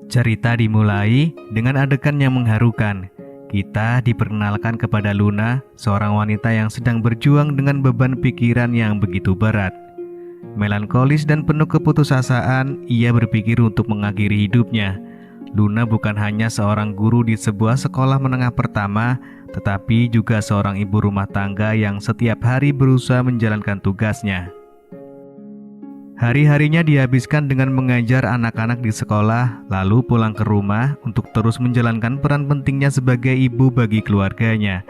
Cerita dimulai dengan adegan yang mengharukan. Kita diperkenalkan kepada Luna, seorang wanita yang sedang berjuang dengan beban pikiran yang begitu berat. Melankolis dan penuh keputusasaan, ia berpikir untuk mengakhiri hidupnya. Luna bukan hanya seorang guru di sebuah sekolah menengah pertama, tetapi juga seorang ibu rumah tangga yang setiap hari berusaha menjalankan tugasnya. Hari-harinya dihabiskan dengan mengajar anak-anak di sekolah, lalu pulang ke rumah untuk terus menjalankan peran pentingnya sebagai ibu bagi keluarganya.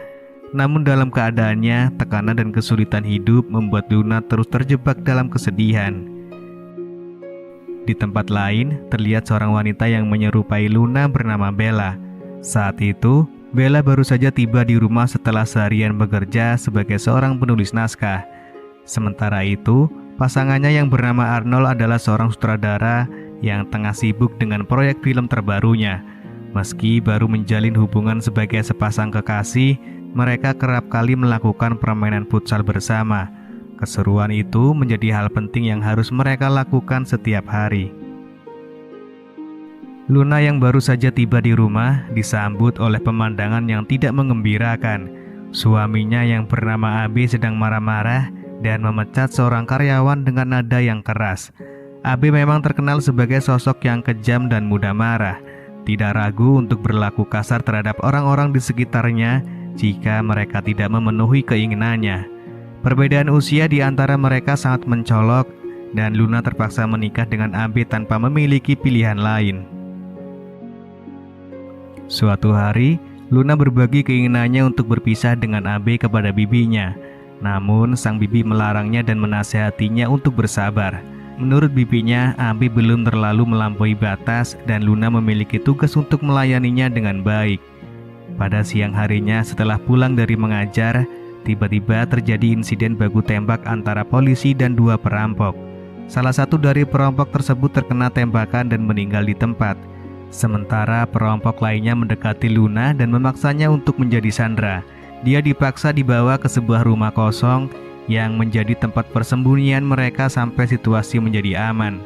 Namun dalam keadaannya, tekanan dan kesulitan hidup membuat Luna terus terjebak dalam kesedihan. Di tempat lain, terlihat seorang wanita yang menyerupai Luna bernama Bella. Saat itu, Bella baru saja tiba di rumah setelah seharian bekerja sebagai seorang penulis naskah. Sementara itu, pasangannya yang bernama Arnold adalah seorang sutradara yang tengah sibuk dengan proyek film terbarunya. Meski baru menjalin hubungan sebagai sepasang kekasih, mereka kerap kali melakukan permainan futsal bersama. Keseruan itu menjadi hal penting yang harus mereka lakukan setiap hari. Luna yang baru saja tiba di rumah disambut oleh pemandangan yang tidak mengembirakan. Suaminya yang bernama Abe sedang marah-marah dan memecat seorang karyawan dengan nada yang keras. Abe memang terkenal sebagai sosok yang kejam dan mudah marah. Tidak ragu untuk berlaku kasar terhadap orang-orang di sekitarnya jika mereka tidak memenuhi keinginannya. Perbedaan usia di antara mereka sangat mencolok dan Luna terpaksa menikah dengan Abe tanpa memiliki pilihan lain. Suatu hari, Luna berbagi keinginannya untuk berpisah dengan Abe kepada bibinya. Namun, sang bibi melarangnya dan menasihatinya untuk bersabar. Menurut bibinya, Abe belum terlalu melampaui batas dan Luna memiliki tugas untuk melayaninya dengan baik. Pada siang harinya setelah pulang dari mengajar, tiba-tiba terjadi insiden baku tembak antara polisi dan dua perampok. Salah satu dari perampok tersebut terkena tembakan dan meninggal di tempat. Sementara perampok lainnya mendekati Luna dan memaksanya untuk menjadi sandera. Dia dipaksa dibawa ke sebuah rumah kosong yang menjadi tempat persembunyian mereka sampai situasi menjadi aman.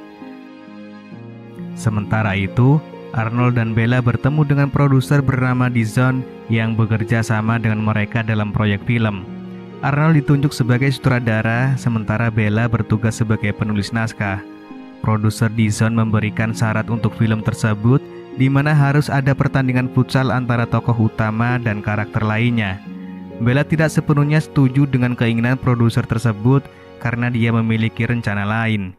Sementara itu, Arnold dan Bella bertemu dengan produser bernama Dizon yang bekerja sama dengan mereka dalam proyek film. Arnold ditunjuk sebagai sutradara, sementara Bella bertugas sebagai penulis naskah. Produser Dizon memberikan syarat untuk film tersebut, di mana harus ada pertandingan futsal antara tokoh utama dan karakter lainnya. Bella tidak sepenuhnya setuju dengan keinginan produser tersebut karena dia memiliki rencana lain.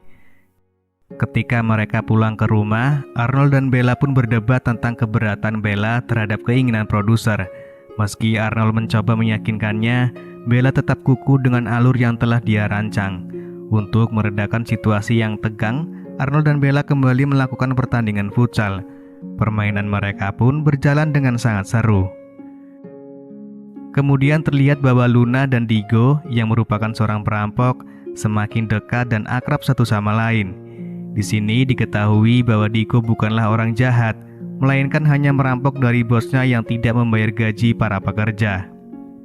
Ketika mereka pulang ke rumah, Arnold dan Bella pun berdebat tentang keberatan Bella terhadap keinginan produser. Meski Arnold mencoba meyakinkannya, Bella tetap kukuh dengan alur yang telah dia rancang. Untuk meredakan situasi yang tegang, Arnold dan Bella kembali melakukan pertandingan futsal. Permainan mereka pun berjalan dengan sangat seru. Kemudian terlihat bahwa Luna dan Digo yang merupakan seorang perampok semakin dekat dan akrab satu sama lain. Di sini diketahui bahwa Digo bukanlah orang jahat, melainkan hanya merampok dari bosnya yang tidak membayar gaji para pekerja.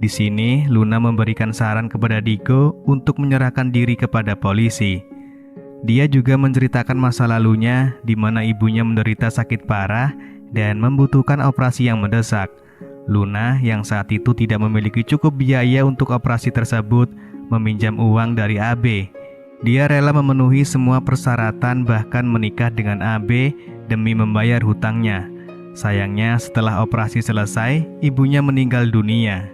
Di sini Luna memberikan saran kepada Digo untuk menyerahkan diri kepada polisi. Dia juga menceritakan masa lalunya di mana ibunya menderita sakit parah dan membutuhkan operasi yang mendesak. Luna yang saat itu tidak memiliki cukup biaya untuk operasi tersebut meminjam uang dari Abe. Dia rela memenuhi semua persyaratan bahkan menikah dengan Abe demi membayar hutangnya. Sayangnya setelah operasi selesai, ibunya meninggal dunia.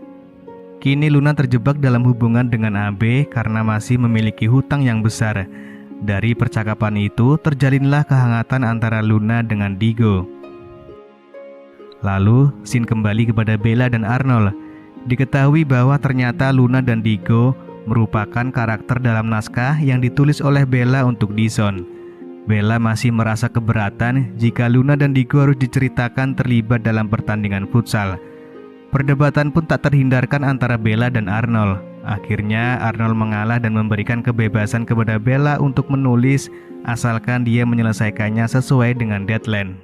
Kini Luna terjebak dalam hubungan dengan Abe karena masih memiliki hutang yang besar. Dari percakapan itu terjalinlah kehangatan antara Luna dengan Digo. Lalu, scene kembali kepada Bella dan Arnold. Diketahui bahwa ternyata Luna dan Digo merupakan karakter dalam naskah yang ditulis oleh Bella untuk Dizon. Bella masih merasa keberatan jika Luna dan Digo harus diceritakan terlibat dalam pertandingan futsal. Perdebatan pun tak terhindarkan antara Bella dan Arnold. Akhirnya Arnold mengalah dan memberikan kebebasan kepada Bella untuk menulis asalkan dia menyelesaikannya sesuai dengan deadline.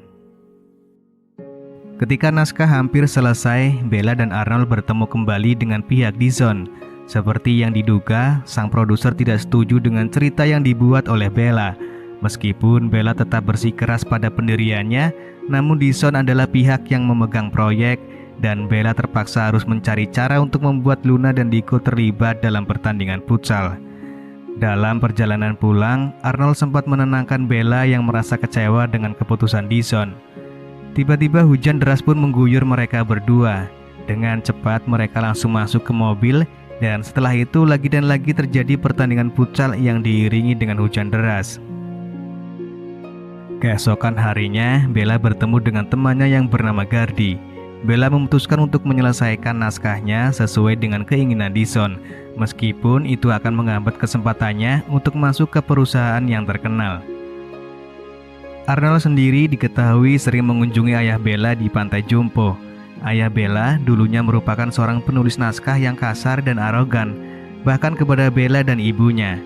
Ketika naskah hampir selesai, Bella dan Arnold bertemu kembali dengan pihak Dizon. Seperti yang diduga, sang produser tidak setuju dengan cerita yang dibuat oleh Bella. Meskipun Bella tetap bersikeras pada pendiriannya, namun Dison adalah pihak yang memegang proyek dan Bella terpaksa harus mencari cara untuk membuat Luna dan Digo terlibat dalam pertandingan futsal. Dalam perjalanan pulang, Arnold sempat menenangkan Bella yang merasa kecewa dengan keputusan Dison. Tiba-tiba hujan deras pun mengguyur mereka berdua. Dengan cepat mereka langsung masuk ke mobil dan setelah itu lagi dan lagi terjadi pertandingan futsal yang diiringi dengan hujan deras. Keesokan harinya, Bella bertemu dengan temannya yang bernama Gardi. Bella memutuskan untuk menyelesaikan naskahnya sesuai dengan keinginan Dison, meskipun itu akan menghambat kesempatannya untuk masuk ke perusahaan yang terkenal. Arnold sendiri diketahui sering mengunjungi ayah Bella di Pantai Jompo. Ayah Bella dulunya merupakan seorang penulis naskah yang kasar dan arogan, bahkan kepada Bella dan ibunya.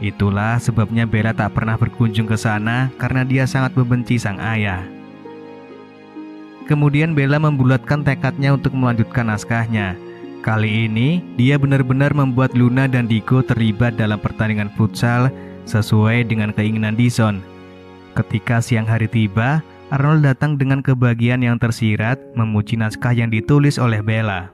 Itulah sebabnya Bella tak pernah berkunjung ke sana karena dia sangat membenci sang ayah. Kemudian Bella membulatkan tekadnya untuk melanjutkan naskahnya. Kali ini, dia benar-benar membuat Luna dan Digo terlibat dalam pertandingan futsal sesuai dengan keinginan Dison. Ketika siang hari tiba, Arnold datang dengan kebahagiaan yang tersirat memuji naskah yang ditulis oleh Bella.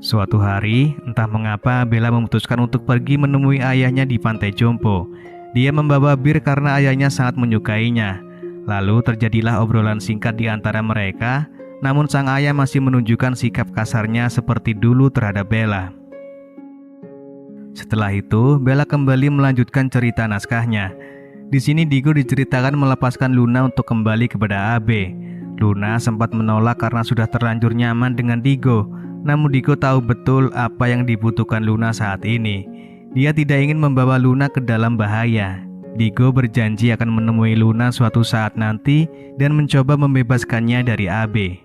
Suatu hari, entah mengapa Bella memutuskan untuk pergi menemui ayahnya di Pantai Jompo. Dia membawa bir karena ayahnya sangat menyukainya. Lalu terjadilah obrolan singkat di antara mereka, namun sang ayah masih menunjukkan sikap kasarnya seperti dulu terhadap Bella. Setelah itu, Bella kembali melanjutkan cerita naskahnya. Di sini Digo diceritakan melepaskan Luna untuk kembali kepada AB. Luna sempat menolak karena sudah terlanjur nyaman dengan Digo, namun Digo tahu betul apa yang dibutuhkan Luna saat ini. Dia tidak ingin membawa Luna ke dalam bahaya. Digo berjanji akan menemui Luna suatu saat nanti dan mencoba membebaskannya dari AB.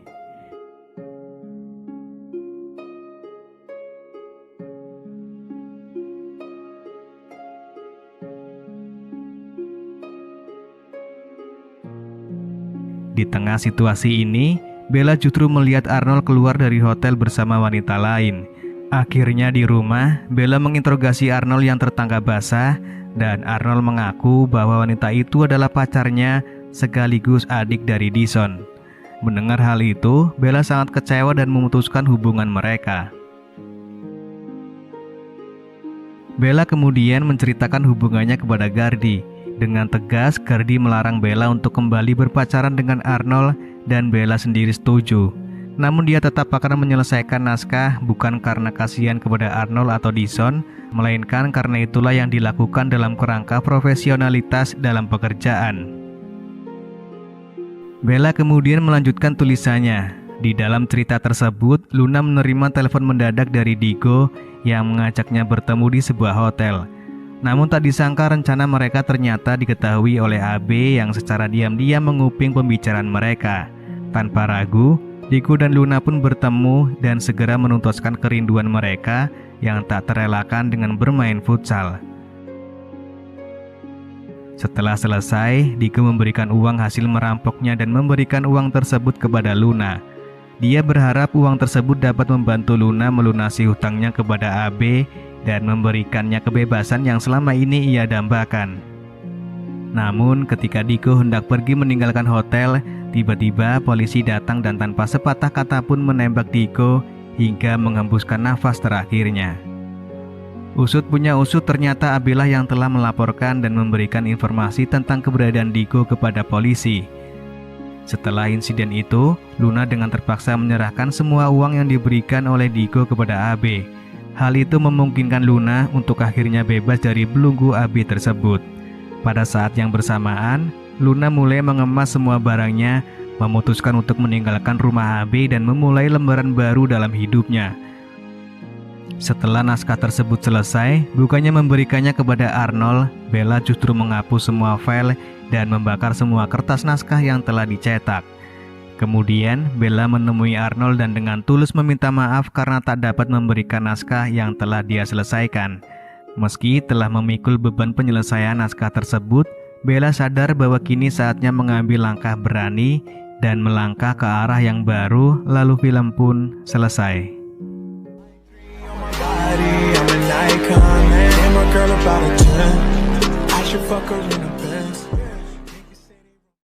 Di tengah situasi ini, Bella justru melihat Arnold keluar dari hotel bersama wanita lain. Akhirnya di rumah, Bella menginterogasi Arnold yang tertangkap basah dan Arnold mengaku bahwa wanita itu adalah pacarnya sekaligus adik dari Dison. Mendengar hal itu, Bella sangat kecewa dan memutuskan hubungan mereka. Bella kemudian menceritakan hubungannya kepada Gardi. Dengan tegas, Gardi melarang Bella untuk kembali berpacaran dengan Arnold dan Bella sendiri setuju. Namun dia tetap akan menyelesaikan naskah bukan karena kasihan kepada Arnold atau Dison, melainkan karena itulah yang dilakukan dalam kerangka profesionalitas dalam pekerjaan. Bella kemudian melanjutkan tulisannya. Di dalam cerita tersebut, Luna menerima telepon mendadak dari Digo yang mengajaknya bertemu di sebuah hotel. Namun tak disangka rencana mereka ternyata diketahui oleh AB yang secara diam-diam menguping pembicaraan mereka. Tanpa ragu, Digo dan Luna pun bertemu dan segera menuntaskan kerinduan mereka yang tak terelakkan dengan bermain futsal. Setelah selesai, Digo memberikan uang hasil merampoknya dan memberikan uang tersebut kepada Luna. Dia berharap uang tersebut dapat membantu Luna melunasi hutangnya kepada AB dan memberikannya kebebasan yang selama ini ia dambakan. Namun ketika Digo hendak pergi meninggalkan hotel, tiba-tiba polisi datang dan tanpa sepatah kata pun menembak Digo hingga menghembuskan nafas terakhirnya. Usut punya usut, ternyata AB lah yang telah melaporkan dan memberikan informasi tentang keberadaan Digo kepada polisi. Setelah insiden itu, Luna dengan terpaksa menyerahkan semua uang yang diberikan oleh Digo kepada AB. Hal itu memungkinkan Luna untuk akhirnya bebas dari belenggu AB tersebut. Pada saat yang bersamaan, Luna mulai mengemas semua barangnya, memutuskan untuk meninggalkan rumah AB dan memulai lembaran baru dalam hidupnya. Setelah naskah tersebut selesai, bukannya memberikannya kepada Arnold, Bella justru menghapus semua file dan membakar semua kertas naskah yang telah dicetak. Kemudian, Bella menemui Arnold dan dengan tulus meminta maaf karena tak dapat memberikan naskah yang telah dia selesaikan. Meski telah memikul beban penyelesaian naskah tersebut, Bella sadar bahwa kini saatnya mengambil langkah berani dan melangkah ke arah yang baru, lalu film pun selesai. I'm an icon, man. I'm a girl about a 10. I should fuck her in the Benz.